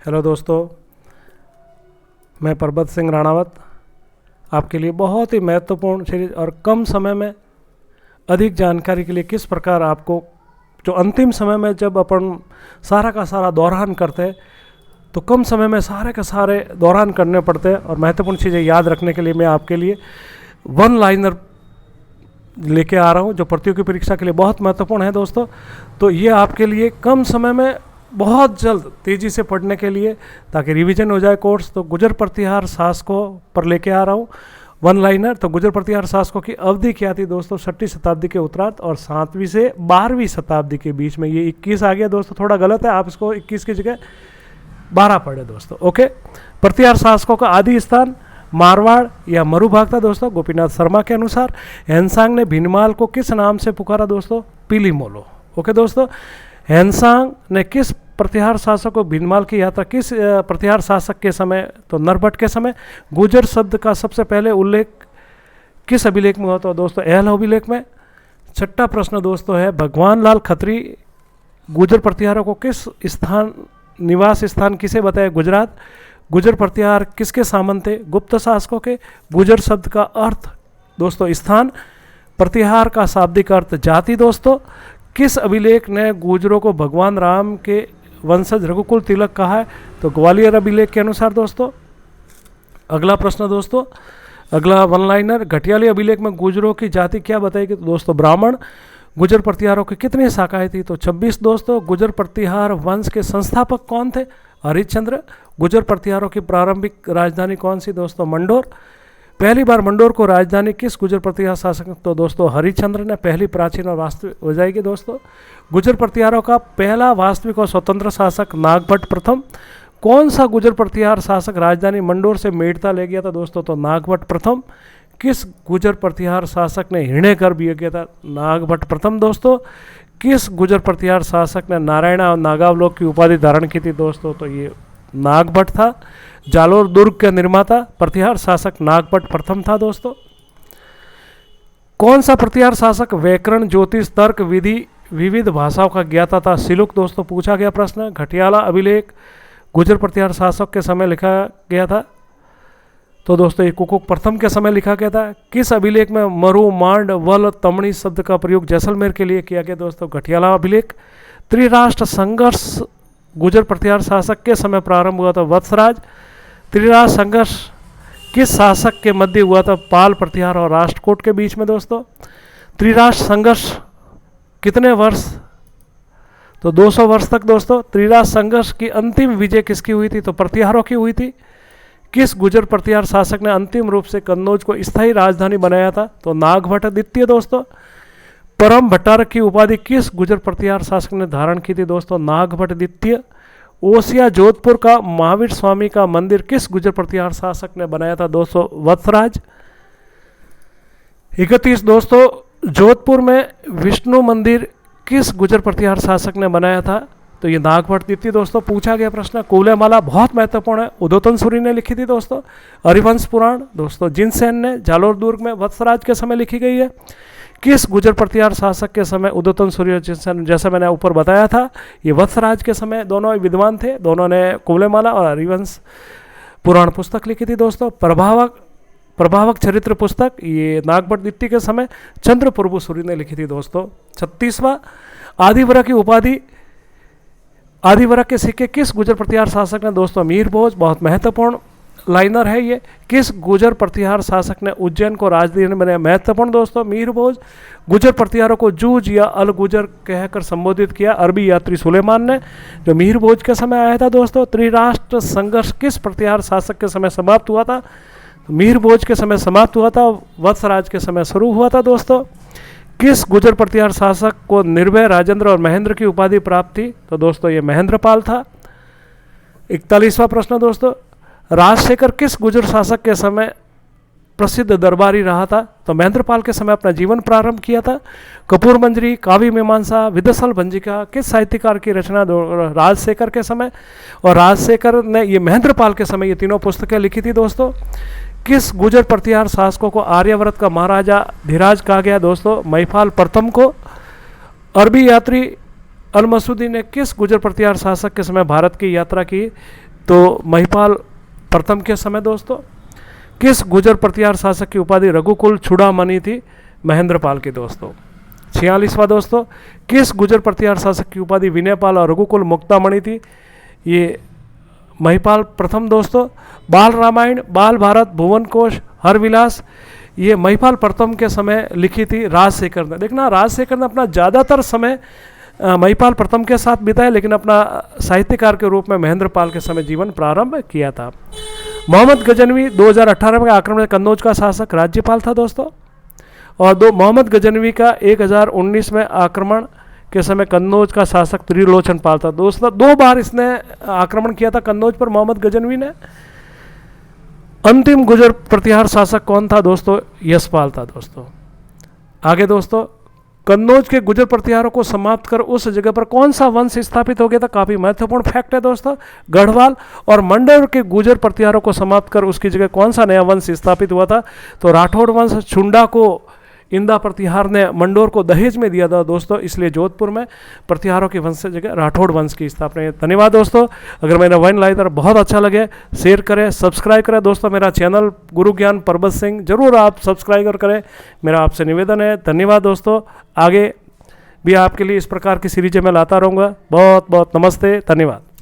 Hello दोस्तों, मैं परबत सिंह राणावत आपके लिए बहुत ही महत्वपूर्ण सीरीज और कम समय में अधिक जानकारी के लिए किस प्रकार आपको जो अंतिम समय में जब अपन सारा का सारा दौरान करते हैं तो कम समय में सारे के सारे दौरान करने पड़ते हैं और महत्वपूर्ण चीज़ें याद रखने के लिए मैं आपके लिए वन लाइनर लेके आ रहा हूँ जो प्रतियोगी परीक्षा के लिए बहुत महत्वपूर्ण है दोस्तों। तो ये आपके लिए कम समय में बहुत जल्द तेज़ी से पढ़ने के लिए ताकि रिवीजन हो जाए कोर्स, तो गुजर प्रतिहार शासकों पर लेके आ रहा हूँ वन लाइनर। तो गुजर प्रतिहार शासकों की अवधि क्या थी दोस्तों? 6वीं शताब्दी के उत्तरार्ध और 7वीं से 12वीं शताब्दी के बीच में। ये 21 आ गया दोस्तों, थोड़ा गलत है, आप इसको 21 की जगह 12 पढ़े दोस्तों। ओके, प्रतिहार शासकों का आदि स्थान मारवाड़ या मरुभाग था दोस्तों। गोपीनाथ शर्मा के अनुसार हेनसांग ने भीनमाल को किस नाम से पुकारा दोस्तों? पीली मोलो। ओके दोस्तों, हेनसांग ने किस प्रतिहार शासक को भीनमाल की यात्रा किस प्रतिहार शासक के समय? तो नरभट्ट के समय। गुजर शब्द का सबसे पहले उल्लेख किस अभिलेख में होता है दोस्तों? एहल अभिलेख में। छठा प्रश्न दोस्तों है, भगवान लाल खत्री गुजर प्रतिहारों को किस स्थान निवास स्थान किसे बताया? गुजरात। गुजर प्रतिहार किसके सामंत थे? गुप्त शासकों के। गुजर शब्द का अर्थ दोस्तों स्थान। प्रतिहार का शाब्दिक अर्थ जाति दोस्तों। किस अभिलेख ने गुजरों को भगवान राम के वंशज रघुकुल तिलक कहा है? तो ग्वालियर अभिलेख के अनुसार दोस्तों। अगला प्रश्न दोस्तों, अगला वन लाइनर, घटियाली अभिलेख में गुजरों की जाति क्या बताएगी? तो दोस्तों ब्राह्मण। गुजर प्रतिहारों की कितनी शाखाएं थी? तो 26 दोस्तों। गुजर प्रतिहार वंश के संस्थापक कौन थे? हरिश्चंद्र। गुजर प्रतिहारों की प्रारंभिक राजधानी कौन सी दोस्तों? मंडोर। पहली बार मंडोर को राजधानी किस गुजर प्रतिहार शासक? तो दोस्तों हरिश्चंद्र ने। पहली प्राचीन और वास्तविक हो जाएगी दोस्तों। गुजर प्रतिहारों का पहला वास्तविक और स्वतंत्र शासक नागभट्ट प्रथम। कौन सा गुजर प्रतिहार शासक राजधानी मंडोर से मेड़ता ले गया था दोस्तों? तो नागभट्ट प्रथम। किस गुजर प्रतिहार शासक ने हिरण्य गर्भ यज्ञ किया था? नागभट्ट प्रथम दोस्तों। किस गुजर प्रतिहार शासक ने नारायणा और नागावलोक की उपाधि धारण की थी दोस्तों? तो ये नागभट्ट था। जालोर दुर्ग के निर्माता प्रतिहार शासक नागभट्ट प्रथम था दोस्तों। कौन सा प्रतिहार शासक व्याकरण ज्योतिष तर्क विधि विविध भाषाओं का ज्ञाता था? सिलुक दोस्तों, पूछा गया प्रश्न। घटियाला अभिलेख गुजर प्रतिहार शासक के समय लिखा गया था? तो दोस्तों ये कुकुक प्रथम के समय लिखा गया था। किस अभिलेख में मरु मांड वल तमणी शब्द का प्रयोग जैसलमेर के लिए किया गया दोस्तों? घटियाला अभिलेख। त्रिराष्ट्र संघर्ष गुजर प्रतिहार शासक के समय प्रारंभ हुआ था? वत्सराज। त्रिराष्ट्र संघर्ष किस शासक के मध्य हुआ था? पाल प्रतिहार और राष्ट्रकूट के बीच में दोस्तों। त्रिराष्ट्र संघर्ष कितने वर्ष? तो 200 वर्ष तक दोस्तों। त्रिराष्ट्र संघर्ष की अंतिम विजय किसकी हुई थी? तो प्रतिहारों की हुई थी। किस गुजर प्रतिहार शासक ने अंतिम रूप से कन्नौज को स्थायी राजधानी बनाया था? तो नागभट्ट द्वितीय दोस्तों। परम भट्टारक की उपाधि किस गुजर प्रतिहार शासक ने धारण की थी दोस्तों? नागभट्ट द्वितीय। ओसिया जोधपुर का महावीर स्वामी का मंदिर किस गुजर प्रतिहार शासक ने बनाया था दोस्तों? वत्सराज। 31 दोस्तों, जोधपुर में विष्णु मंदिर किस गुजर प्रतिहार शासक ने बनाया था? तो ये नागभट्ट द्वितीय दोस्तों। पूछा गया प्रश्न, कूलेमाला बहुत महत्वपूर्ण है, उदोतन सूरी ने लिखी थी दोस्तों। हरिवंश पुराण दोस्तों जिनसेन ने। जालोर दुर्ग में वत्सराज के समय लिखी गई है। किस गुजर प्रतिहार शासक के समय उदोतन सूरी और जिनसेन? जैसा मैंने ऊपर बताया था ये वत्सराज के समय दोनों विद्वान थे, दोनों ने कूलेमाला और हरिवंश पुराण पुस्तक लिखी थी दोस्तों। प्रभावक चरित्र पुस्तक ये नागभट्ट द्वितीय के समय चंद्र प्रभु सूरी ने लिखी थी दोस्तों। 36वां, आदिवरा की उपाधि आदिवरा के सिक्के किस गुजर प्रतिहार शासक ने दोस्तों? मीर भोज। बहुत महत्वपूर्ण लाइनर है ये। किस गुजर प्रतिहार शासक ने उज्जैन को राजधानी बनाया? महत्वपूर्ण दोस्तों मीर भोज। गुजर प्रतिहारों को जूज या अल गुजर कहकर संबोधित किया अरबी यात्री सुलेमान ने, जो मीर भोज के समय आया था दोस्तों। त्रिराष्ट्र संघर्ष किस प्रतिहार शासक के समय समाप्त हुआ था? तो मीर भोज के समय समाप्त हुआ था। वत्सराज के समय शुरू हुआ था दोस्तों। किस गुजर प्रतिहार शासक को निर्भय राजेंद्र और महेंद्र की उपाधि प्राप्त थी? तो दोस्तों ये महेंद्रपाल था। 41वां प्रश्न दोस्तों, राजशेखर किस गुजर शासक के समय प्रसिद्ध दरबारी रहा था? तो महेंद्रपाल के समय अपना जीवन प्रारंभ किया था। कपूर मंजरी, काव्य मीमांसा, विदसल भंजिका किस साहित्यकार की रचना? राजशेखर के समय। और राजशेखर ने ये महेंद्रपाल के समय ये तीनों पुस्तकें लिखी थी दोस्तों। किस गुजर प्रतिहार शासकों को आर्यावर्त का महाराजा धीराज कहा गया दोस्तों? महिपाल प्रथम को। अरबी यात्री अल मसूदी ने किस गुजर प्रतिहार शासक के समय भारत की यात्रा की? तो महिपाल प्रथम के समय दोस्तों किस गुजर प्रतिहार शासक की उपाधि रघुकुल चूड़ामणि थी? महेंद्रपाल की दोस्तों। 46वां दोस्तों किस गुजर प्रतिहार शासक की उपाधि विनयपाल और रघुकुल मुक्तामणि थी? ये महिपाल प्रथम दोस्तों। बाल रामायण, बाल भारत, भुवन कोश, हरविलास, ये महिपाल प्रथम के समय लिखी थी राजशेखर ने। देखना राजशेखर ने अपना ज़्यादातर समय महिपाल प्रथम के साथ बिताया, लेकिन अपना साहित्यकार के रूप में महेंद्रपाल के समय जीवन प्रारंभ किया था। मोहम्मद गजनवी 2018 में आक्रमण में कन्नौज का शासक राज्यपाल था दोस्तों। और मोहम्मद गजनवी का 1019 में आक्रमण के समय कन्नौज का शासक त्रिलोचन पाल था दोस्तों। 2 बार इसने आक्रमण किया था कन्नौज पर मोहम्मद गजनवी ने। अंतिम गुजर प्रतिहार शासक कौन था दोस्तों? यशपाल था दोस्तों। आगे दोस्तों कन्नौज के गुजर प्रतिहारों को समाप्त कर उस जगह पर कौन सा वंश स्थापित हो गया था? काफी महत्वपूर्ण फैक्ट है दोस्तों। गढ़वाल। और मंडोर के गुजर प्रतिहारों को समाप्त कर उसकी जगह कौन सा नया वंश स्थापित हुआ था? तो राठौड़ वंश। चुंडा को इंदा प्रतिहार ने मंडोर को दहेज में दिया था दोस्तों, इसलिए जोधपुर में प्रतिहारों के वंश से जगह राठौड़ वंश की स्थापना है। धन्यवाद दोस्तों। अगर मैंने वन लाइव तर बहुत अच्छा लगे शेयर करें, सब्सक्राइब करें दोस्तों। मेरा चैनल गुरु ज्ञान परबत सिंह जरूर आप सब्सक्राइब करें, मेरा आपसे निवेदन है। धन्यवाद दोस्तों। आगे भी आपके लिए इस प्रकार की सीरीजें मैं लाता रहूँगा। बहुत बहुत नमस्ते, धन्यवाद।